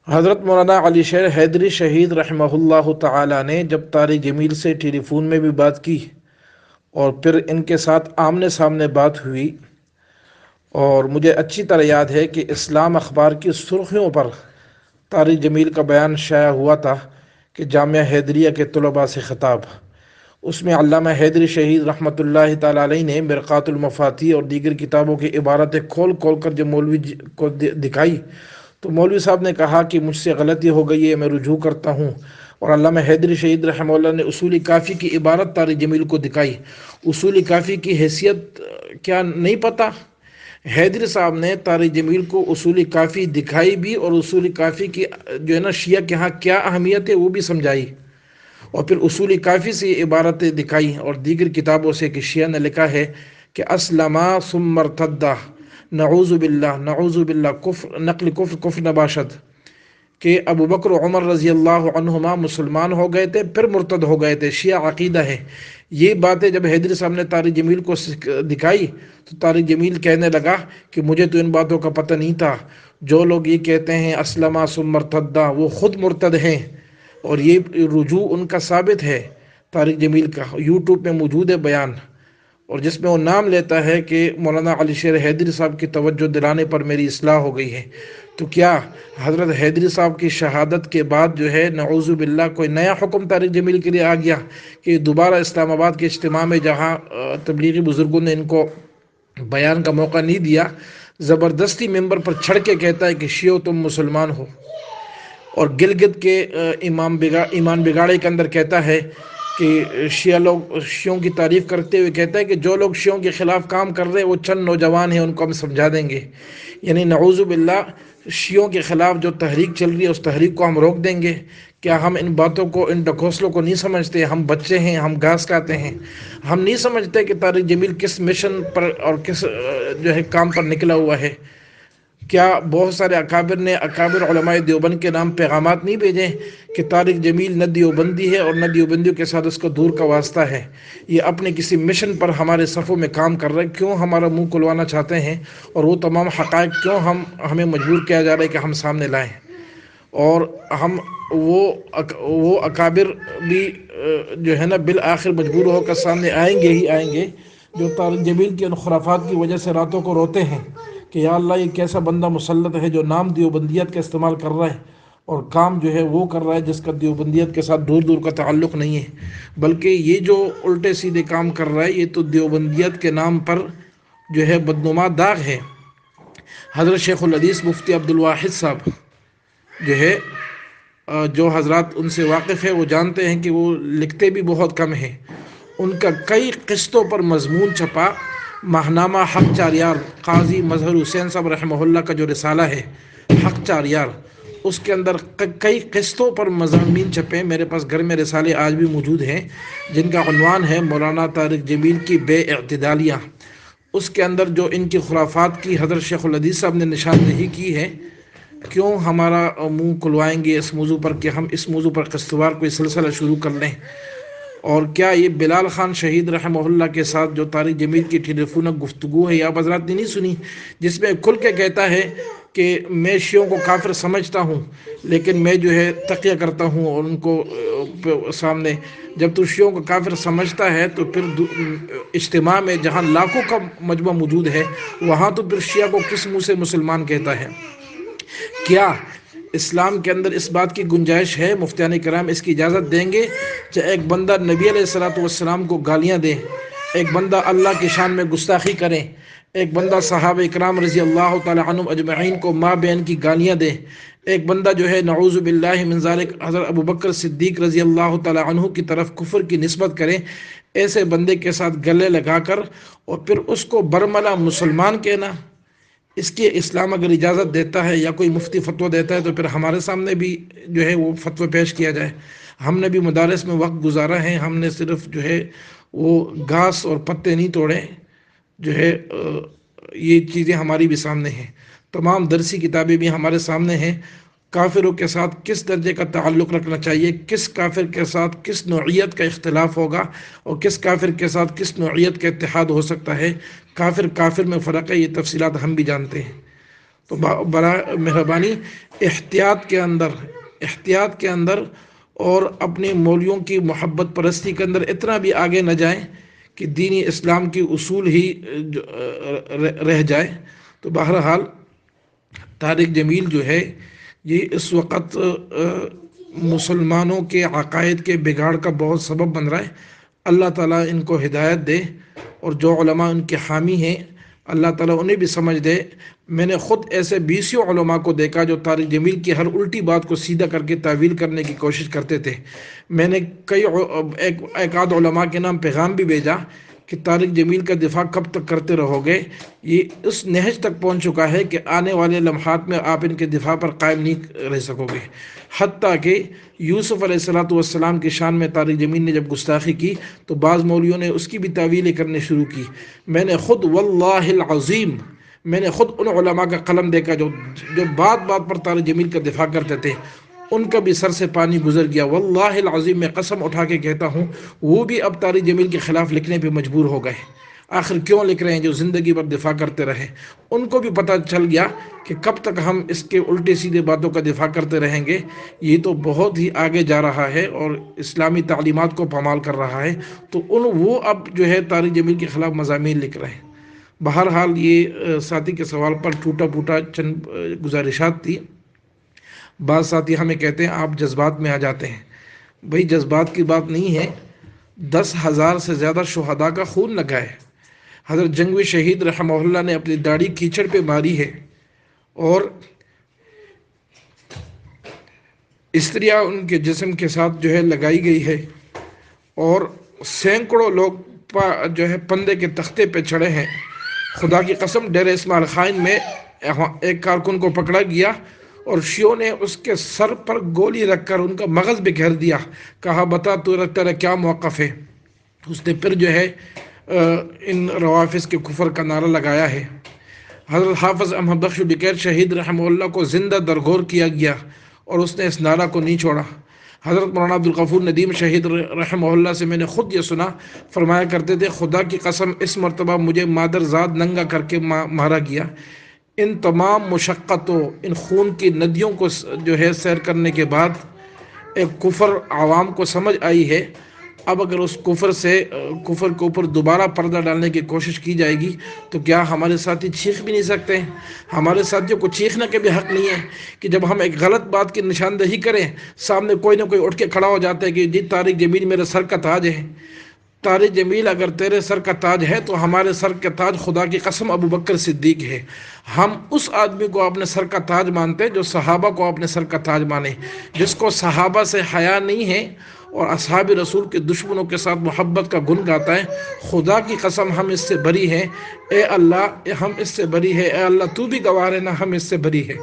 حضرت مولانا علی شیر حیدری شہید رحمہ اللہ تعالی نے جب طارق جمیل سے ٹیلی فون میں بھی بات کی اور پھر ان کے ساتھ آمنے سامنے بات ہوئی، اور مجھے اچھی طرح یاد ہے کہ اسلام اخبار کی سرخیوں پر طارق جمیل کا بیان شائع ہوا تھا کہ جامعہ حیدریہ کے طلباء سے خطاب، اس میں علامہ حیدری شہید رحمۃ اللہ تعالی علیہ نے مرقات المفاتیح اور دیگر کتابوں کی عبارتیں کھول کھول کر جب مولوی کو دکھائی تو مولوی صاحب نے کہا کہ مجھ سے غلطی ہو گئی ہے، میں رجوع کرتا ہوں۔ اور علامہ حیدری شہید رحمہ اللہ نے اصول کافی کی عبارت طارق جمیل کو دکھائی۔ اصول کافی کی حیثیت کیا نہیں پتہ؟ حیدری صاحب نے طارق جمیل کو اصول کافی دکھائی بھی، اور اصول کافی کی جو ہے نا شیعہ کے ہاں کیا اہمیت ہے وہ بھی سمجھائی، اور پھر اصول کافی سے عبارتیں دکھائی اور دیگر کتابوں سے کہ شیعہ نے لکھا ہے کہ اسلما ثم ارتدا، نعوذ باللہ نعوذ باللہ، کفر نقل کفر کفر نباشد، کہ ابو بکر و عمر رضی اللہ عنہما مسلمان ہو گئے تھے پھر مرتد ہو گئے تھے، شیعہ عقیدہ ہے۔ یہ باتیں جب حیدری صاحب نے طارق جمیل کو دکھائی تو طارق جمیل کہنے لگا کہ مجھے تو ان باتوں کا پتہ نہیں تھا، جو لوگ یہ کہتے ہیں اسلما ثم ارتدا وہ خود مرتد ہیں، اور یہ رجوع ان کا ثابت ہے۔ طارق جمیل کا یوٹیوب میں موجود ہے بیان، اور جس میں وہ نام لیتا ہے کہ مولانا علی شیر حیدری صاحب کی توجہ دلانے پر میری اصلاح ہو گئی ہے۔ تو کیا حضرت حیدری صاحب کی شہادت کے بعد جو ہے نعوذ باللہ کوئی نیا حکم طارق جمیل کے لیے آ گیا کہ دوبارہ اسلام آباد کے اجتماع میں جہاں تبلیغی بزرگوں نے ان کو بیان کا موقع نہیں دیا، زبردستی ممبر پر چڑھ کے کہتا ہے کہ شیعو تم مسلمان ہو، اور گلگت کے ایمان بگاڑے کے اندر کہتا ہے کہ شیعوں کی تعریف کرتے ہوئے کہتا ہے کہ جو لوگ شیعوں کے خلاف کام کر رہے ہیں وہ چند نوجوان ہیں، ان کو ہم سمجھا دیں گے۔ یعنی نعوذ باللہ شیعوں کے خلاف جو تحریک چل رہی ہے اس تحریک کو ہم روک دیں گے۔ کیا ہم ان باتوں کو، ان ڈھکوسلوں کو نہیں سمجھتے؟ ہم بچے ہیں، ہم گھاس کھاتے ہیں، ہم نہیں سمجھتے کہ طارق جمیل کس مشن پر اور کس جو ہے کام پر نکلا ہوا ہے؟ کیا بہت سارے اکابر نے، اکابر علماء دیوبند کے نام پیغامات نہیں بھیجے کہ طارق جمیل نہ دیوبندی ہے اور نہ دیوبندیوں کے ساتھ اس کو دور کا واسطہ ہے، یہ اپنے کسی مشن پر ہمارے صفوں میں کام کر رہے ہیں، کیوں ہمارا منہ کھلوانا چاہتے ہیں، اور وہ تمام حقائق کیوں ہمیں مجبور کیا جا رہا ہے کہ ہم سامنے لائیں؟ اور ہم وہ اکابر بھی جو ہے نا بالآخر مجبور ہو کر سامنے آئیں گے ہی آئیں گے، جو طارق جمیل کی ان خرافات کی وجہ سے راتوں کو روتے ہیں کہ یا اللہ یہ کیسا بندہ مسلط ہے جو نام دیوبندیت کا استعمال کر رہا ہے اور کام جو ہے وہ کر رہا ہے جس کا دیوبندیت کے ساتھ دور دور کا تعلق نہیں ہے، بلکہ یہ جو الٹے سیدھے کام کر رہا ہے یہ تو دیوبندیت کے نام پر جو ہے بدنما داغ ہے۔ حضرت شیخ الحدیث مفتی عبدالواحد صاحب جو ہے، جو حضرات ان سے واقف ہے وہ جانتے ہیں کہ وہ لکھتے بھی بہت کم ہیں۔ ان کا کئی قسطوں پر مضمون چھپا، ماہنامہ حق چار یار، قاضی مظہر حسین صاحب رحمہ اللہ کا جو رسالہ ہے حق چار یار، اس کے اندر کئی قسطوں پر مضامین چھپے۔ میرے پاس گھر میں رسالے آج بھی موجود ہیں جن کا عنوان ہے مولانا طارق جمیل کی بے اعتدالیاں۔ اس کے اندر جو ان کی خرافات کی حضرت شیخ الحدیث صاحب نے نشاندہی کی ہے، کیوں ہمارا منہ کھلوائیں گے اس موضوع پر کہ ہم اس موضوع پر قسطوار کوئی سلسلہ شروع کر لیں؟ اور کیا یہ بلال خان شہید رحمہ اللہ کے ساتھ جو طارق جمیل کی ٹیلی فونک گفتگو ہے، یا آپ حضرات نے نہیں سنی، جس میں کھل کے کہتا ہے کہ میں شیعوں کو کافر سمجھتا ہوں لیکن میں جو ہے تقیہ کرتا ہوں، اور ان کو سامنے جب تو شیعوں کو کافر سمجھتا ہے تو پھر اجتماع میں جہاں لاکھوں کا مجمع موجود ہے وہاں تو پھر شیعہ کو کس منہ سے مسلمان کہتا ہے؟ کیا اسلام کے اندر اس بات کی گنجائش ہے؟ مفتیان کرام اس کی اجازت دیں گے چاہے ایک بندہ نبی علیہ الصلوۃ والسلام کو گالیاں دے، ایک بندہ اللہ کی شان میں گستاخی کرے، ایک بندہ صحابہ اکرام رضی اللہ تعالی عنہم اجمعین کو ماں بہن کی گالیاں دے، ایک بندہ جو ہے نعوذ باللہ من ذالک حضرت ابو بکر صدیق رضی اللہ تعالی عنہ کی طرف کفر کی نسبت کرے، ایسے بندے کے ساتھ گلے لگا کر اور پھر اس کو برملا مسلمان کہنا؟ اس کی اسلام اگر اجازت دیتا ہے یا کوئی مفتی فتویٰ دیتا ہے تو پھر ہمارے سامنے بھی جو ہے وہ فتویٰ پیش کیا جائے۔ ہم نے بھی مدارس میں وقت گزارا ہے، ہم نے صرف جو ہے وہ گھاس اور پتے نہیں توڑے، جو ہے یہ چیزیں ہماری بھی سامنے ہیں، تمام درسی کتابیں بھی ہمارے سامنے ہیں۔ کافروں کے ساتھ کس درجے کا تعلق رکھنا چاہیے، کس کافر کے ساتھ کس نوعیت کا اختلاف ہوگا، اور کس کافر کے ساتھ کس نوعیت کا اتحاد ہو سکتا ہے، کافر کافر میں فرق ہے، یہ تفصیلات ہم بھی جانتے ہیں۔ تو برائے مہربانی احتیاط کے اندر اور اپنے مولویوں کی محبت پرستی کے اندر اتنا بھی آگے نہ جائیں کہ دینی اسلام کی اصول ہی رہ جائے۔ تو بہرحال طارق جمیل جو ہے یہ اس وقت مسلمانوں کے عقائد کے بگاڑ کا بہت سبب بن رہا ہے۔ اللہ تعالیٰ ان کو ہدایت دے، اور جو علماء ان کے حامی ہیں اللہ تعالیٰ انہیں بھی سمجھ دے۔ میں نے خود ایسے بیسیوں علماء کو دیکھا جو طارق جمیل کی ہر الٹی بات کو سیدھا کر کے تعویل کرنے کی کوشش کرتے تھے۔ میں نے ایک آدھ علماء کے نام پیغام بھی بھیجا کہ طارق جمیل کا دفاع کب تک کرتے رہو گے؟ یہ اس نہج تک پہنچ چکا ہے کہ آنے والے لمحات میں آپ ان کے دفاع پر قائم نہیں رہ سکو گے۔ حتیٰ کہ یوسف علیہ السلام کی شان میں طارق جمیل نے جب گستاخی کی تو بعض مولویوں نے اس کی بھی تعویلیں کرنے شروع کی۔ میں نے خود واللہ العظیم ان علماء کا قلم دیکھا جو بات بات پر طارق جمیل کا دفاع کرتے تھے، ان کا بھی سر سے پانی گزر گیا۔ واللہ العظیم میں قسم اٹھا کے کہتا ہوں وہ بھی اب طارق جمیل کے خلاف لکھنے پہ مجبور ہو گئے۔ آخر کیوں لکھ رہے ہیں؟ جو زندگی بھر دفاع کرتے رہے، ان کو بھی پتہ چل گیا کہ کب تک ہم اس کے الٹے سیدھے باتوں کا دفاع کرتے رہیں گے، یہ تو بہت ہی آگے جا رہا ہے اور اسلامی تعلیمات کو پامال کر رہا ہے۔ تو وہ اب جو ہے طارق جمیل کے خلاف مضامین لکھ رہے ہیں۔ بہرحال یہ ساتھی کے سوال پر ٹوٹا پھوٹا چند گزارشات تھی۔ بعض ساتھی ہمیں کہتے ہیں آپ جذبات میں آ جاتے ہیں۔ بھئی جذبات کی بات نہیں ہے، 10,000 سے زیادہ شہداء کا خون لگا ہے۔ حضرت جنگوی شہید رحمہ اللہ نے اپنی داڑھی کیچڑ پہ ماری ہے، اور استریاں ان کے جسم کے ساتھ جو ہے لگائی گئی ہے، اور سینکڑوں لوگ جو ہے پندے کے تختے پہ چڑھے ہیں۔ خدا کی قسم ڈیر اسماعیل خان میں ایک کارکن کو پکڑا گیا اور شیعوں نے اس کے سر پر گولی رکھ کر ان کا مغز بکھیر دیا، کہا بتا تیرا کیا موقف ہے؟ اس نے پھر جو ہے ان روافظ کے کفر کا نعرہ لگایا ہے۔ حضرت حافظ احمد بخش بکیر شہید رحمہ اللہ کو زندہ درگور کیا گیا اور اس نے اس نعرہ کو نہیں چھوڑا۔ حضرت مولانا عبدالغفور ندیم شہید رحمہ اللہ سے میں نے خود یہ سنا، فرمایا کرتے تھے خدا کی قسم اس مرتبہ مجھے مادرزاد ننگا کر کے مارا گیا۔ ان تمام مشقتوں، ان خون کی ندیوں کو جو ہے سیر کرنے کے بعد ایک کفر عوام کو سمجھ آئی ہے۔ اب اگر اس کفر کے اوپر دوبارہ پردہ ڈالنے کی کوشش کی جائے گی تو کیا ہمارے ساتھی چیخ بھی نہیں سکتے ہیں؟ ہمارے ساتھیوں کو چیخنے کے بھی حق نہیں ہے کہ جب ہم ایک غلط بات کی نشاندہی کریں سامنے کوئی نہ کوئی اٹھ کے کھڑا ہو جاتا ہے کہ جی طارق جمیل میرے سر کا تاج ہے۔ طارق جمیل اگر تیرے سر کا تاج ہے تو ہمارے سر کا تاج خدا کی قسم ابو بکر صدیق ہے۔ ہم اس آدمی کو اپنے سر کا تاج مانتے ہیں جو صحابہ کو اپنے سر کا تاج مانے، جس کو صحابہ سے حیا نہیں ہے اور اصحاب رسول کے دشمنوں کے ساتھ محبت کا گن گاتا ہے۔ خدا کی قسم ہم اس سے بری ہیں، اے اللہ ہم اس سے بری ہے، اے اللہ تو بھی گواہ رہنا ہم اس سے بری ہے۔